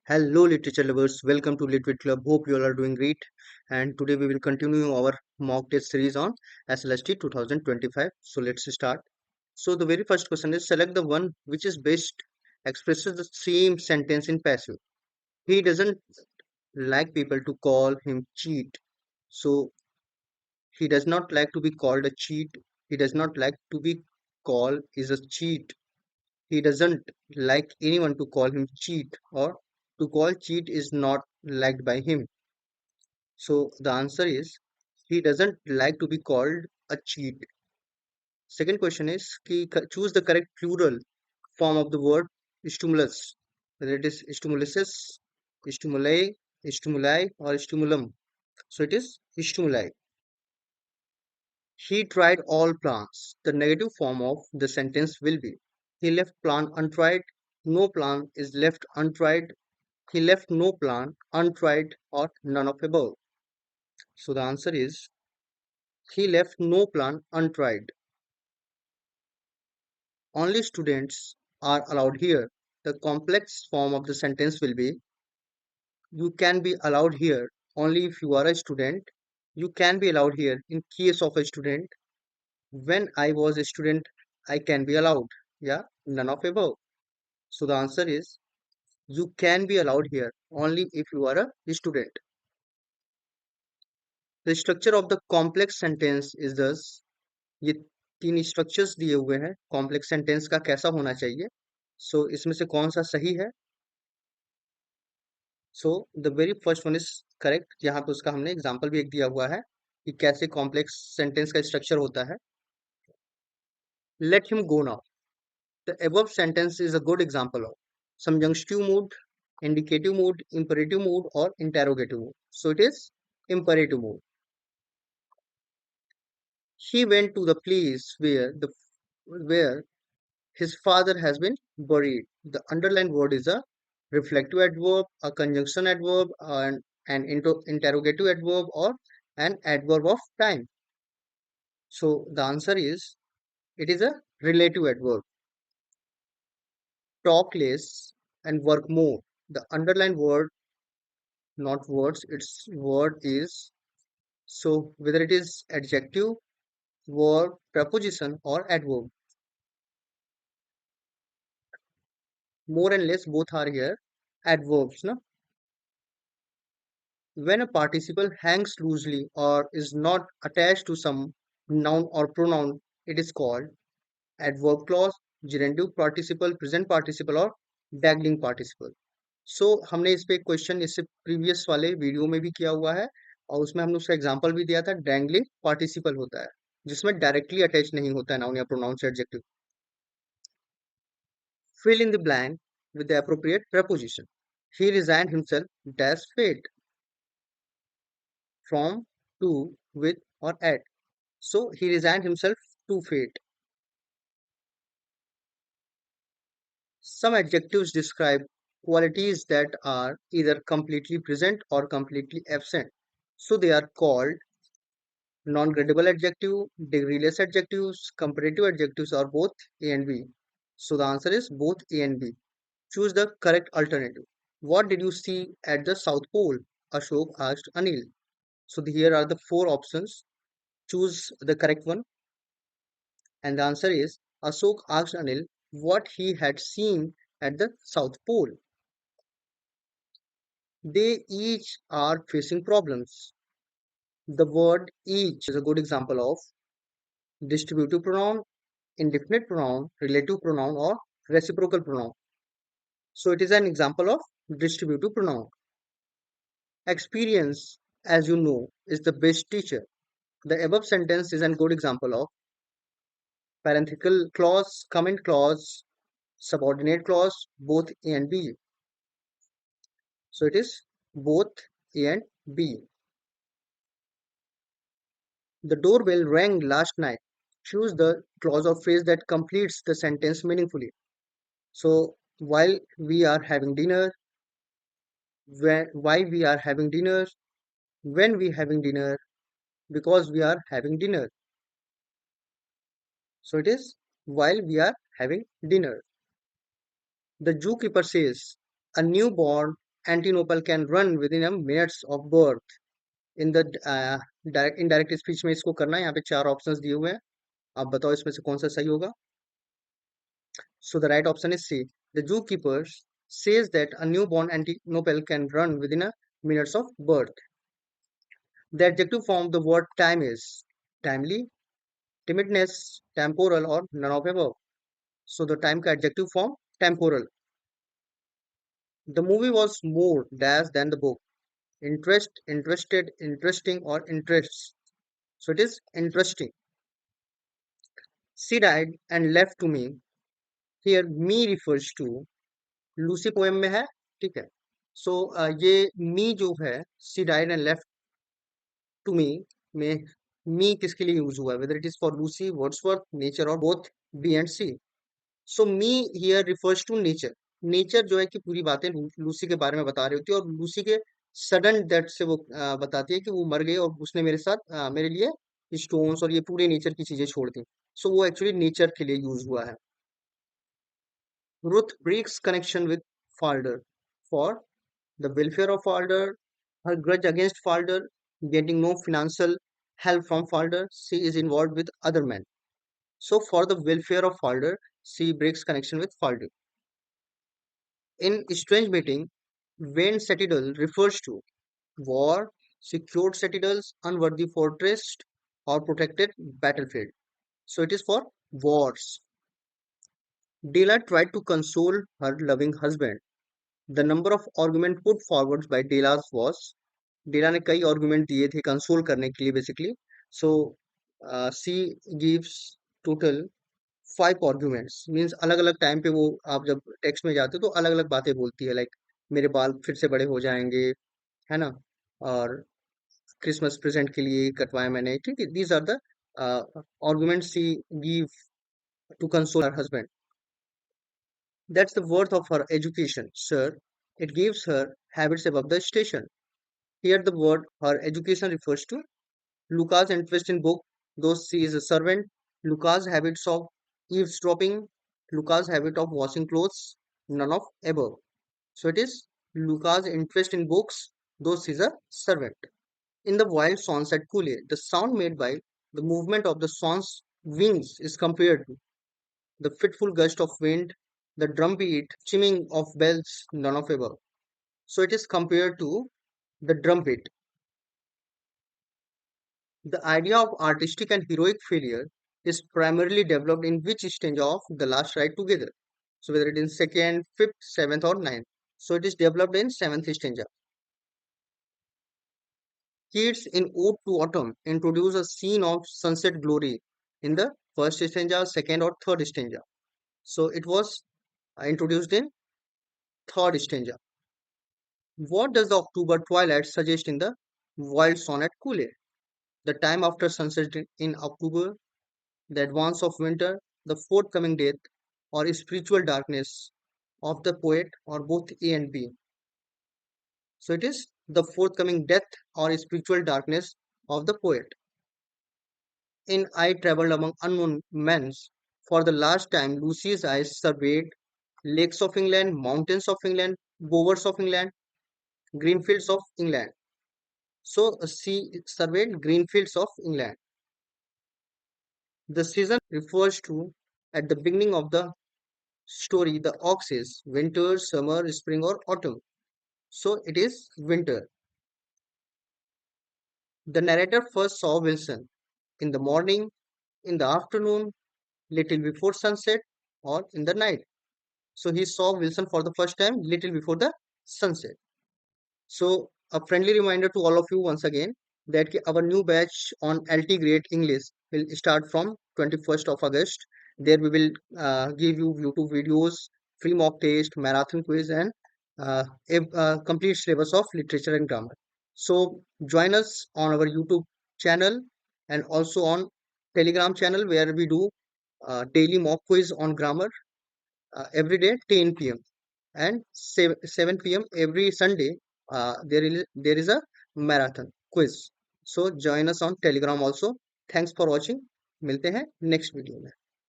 Hello, literature lovers. Welcome to LITTWIT CLUB. Hope you all are doing great. And today we will continue our mock test series on SLST 2025. So let's start. So the very first question is select the one which is best expresses the same sentence in passive. He doesn't like people to call him cheat. So he does not like to be called a cheat. He does not like to be called is a cheat. He doesn't like anyone to call him cheat or to call cheat is not liked by him. So the answer is he doesn't like to be called a cheat. Second question is choose the correct plural form of the word stimulus, whether it is stimuluses, stimuli, stimuli, or stimulum. So it is stimuli. He tried all plans. The negative form of the sentence will be he left plan untried. No plan is left untried. He left no plan untried or none of above. So the answer is he left no plan untried. Only students are allowed here. The complex form of the sentence will be you can be allowed here only if you are a student. You can be allowed here in case of a student. When I was a student, I can be allowed. Yeah, none of above. So the answer is you can be allowed here only if you are a student. The structure of the complex sentence is thus ये तीन structures दिए हुए हैं complex sentence का कैसा होना चाहिए सो इसमें से कौन सा सही है so the very first one is correct यहाँ पे उसका हमने एग्जांपल भी एक दिया हुआ है कि कैसे कॉम्प्लेक्स सेंटेंस का स्ट्रक्चर होता है let him go now the above sentence is a good example of subjunctive mood indicative mood imperative mood or interrogative mood so it is imperative mood he went to the place where his father has been buried. The underlined word is a reflective adverb, a conjunction adverb, and an interrogative adverb, or an adverb of time. So the answer is it is a relative adverb. Talk less and work more. The underlined word, not words, its word is so whether it is adjective, verb, preposition, or adverb. More and less both are here adverbs. No? When a participle hangs loosely or is not attached to some noun or pronoun, it is called adverb clause, gerundive participle, present participle और dangling participle. So हमने इस पे एक question इससे previous वाले video में भी किया हुआ है और उसमें हमने उसका एग्जांपल भी दिया था डैंगलिंग पार्टिसिपल होता है जिसमें डायरेक्टली अटैच नहीं होता है नाउन या प्रोनाउन से adjective fill in the blank with the appropriate preposition he resigned himself dash fate from to with or at so he resigned himself to fate. Some adjectives describe qualities that are either completely present or completely absent. So they are called non-gradable adjective, degreeless adjectives, comparative adjectives or both A and B. So the answer is both A and B. Choose the correct alternative. What did you see at the South Pole? Ashok asked Anil. So here are the four options. Choose the correct one. And the answer is Ashok asked Anil what he had seen at the South Pole. They each are facing problems. The word each is a good example of distributive pronoun, indefinite pronoun, relative pronoun, or reciprocal pronoun. So it is an example of distributive pronoun. Experience, as you know, is the best teacher. The above sentence is a good example of parenthetical clause, comment clause, subordinate clause, both A and B. So it is both A and B. The doorbell rang last night. Choose the clause or phrase that completes the sentence meaningfully. So, while we are having dinner, why we are having dinner, when we having dinner, because we are having dinner. So, it is while we are having dinner. The zookeeper says, a newborn antelope can run within a minutes of birth in the direct indirect speech में इसको करना है। यहाँ पे 4 options दिए हुए हैं, आप बताओ इसमें से कौन सा सही होगा। So the right option is C. The zookeeper says that a newborn antelope can run within a minutes of birth. The adjective form of the word time is timely, timidness, temporal, or none of above. So the time का adjective form temporal. The movie was more dash than the book. Interest, interested, interesting, or interests. So it is interesting. She died and left to me. Here me refers to Lucy poem में है, ठीक है। So ये me जो है, she died and left to me में me किसके लिए यूज हुआ है, whether it is for Lucy, Wordsworth, nature और both B and C. So me here refers to nature. Nature जो है कि पूरी बातें लूसी के बारे में बता रही होती है और लूसी के सडन डेथ से वो बताती है कि वो मर गई और उसने मेरे साथ मेरे लिए स्टोन्स और ये पूरे नेचर की चीजें छोड़ दी। सो वो एक्चुअली नेचर के लिए यूज हुआ है। Ruth breaks connection with Falder for the welfare of Falder, her grudge against Falder, getting no financial help from Falder, she is involved with other men. So, for the welfare of Falder, she breaks connection with Falder. In Strange Meeting, Wayne Citadel refers to war, secured citadels, unworthy fortress, or protected battlefield. So, it is for wars. Dela tried to console her loving husband. The number of argument put forward by Delas was, डेला ने कई argument दिए थे console करने के लिए basically. सो सी gives total 5 arguments, means अलग अलग time पे वो आप जब टेक्स्ट में जाते हो तो अलग अलग बातें बोलती है, लाइक मेरे बाल फिर से बड़े हो जाएंगे, है ना, और क्रिसमस प्रेजेंट के लिए कटवाए मैंने, ठीक है। These are the arguments she give to console her husband. That's the worth of her education sir, it gives her habits above the station. Here the word her education refers to Luca's interest in book, though she is a servant, Luca's habits of eavesdropping, Luca's habit of washing clothes, none of above. So it is Luca's interest in books, though she is a servant. In the wild swans at Cooley, the sound made by the movement of the swan's wings is compared to the fitful gust of wind, the drumbeat, chiming of bells, none of above. So it is compared to the drumbeat. The idea of artistic and heroic failure is primarily developed in which stanza of the last ride together? So whether it is second, fifth, seventh, or ninth. So it is developed in seventh stanza. Keats in Ode to Autumn introduce a scene of sunset glory in the first stanza, second, or third stanza. So it was introduced in third stanza. What does the October twilight suggest in the wild sonnet Cooley? The time after sunset in October, the advance of winter, the forthcoming death, or spiritual darkness of the poet, or both A and B. So it is the forthcoming death or spiritual darkness of the poet. In I Traveled Among Unknown Men, for the last time, Lucy's eyes surveyed lakes of England, mountains of England, bowers of England, green fields of England. So she surveyed green fields of England. The season refers to at the beginning of the story the ox is winter, summer, spring, or autumn. So it is winter. The narrator first saw Wilson in the morning, in the afternoon, little before sunset, or in the night. So he saw Wilson for the first time little before the sunset. So a friendly reminder to all of you once again that our new batch on LT Grade English will start from 21st of August. There we will give you YouTube videos, free mock test, marathon quiz, and a complete syllabus of literature and grammar. So join us on our YouTube channel and also on Telegram channel where we do daily mock quiz on grammar every day 10 p.m. and 7 p.m. every Sunday. There is a marathon quiz. So join us on Telegram also. Thanks for watching. मिलते हैं next video में.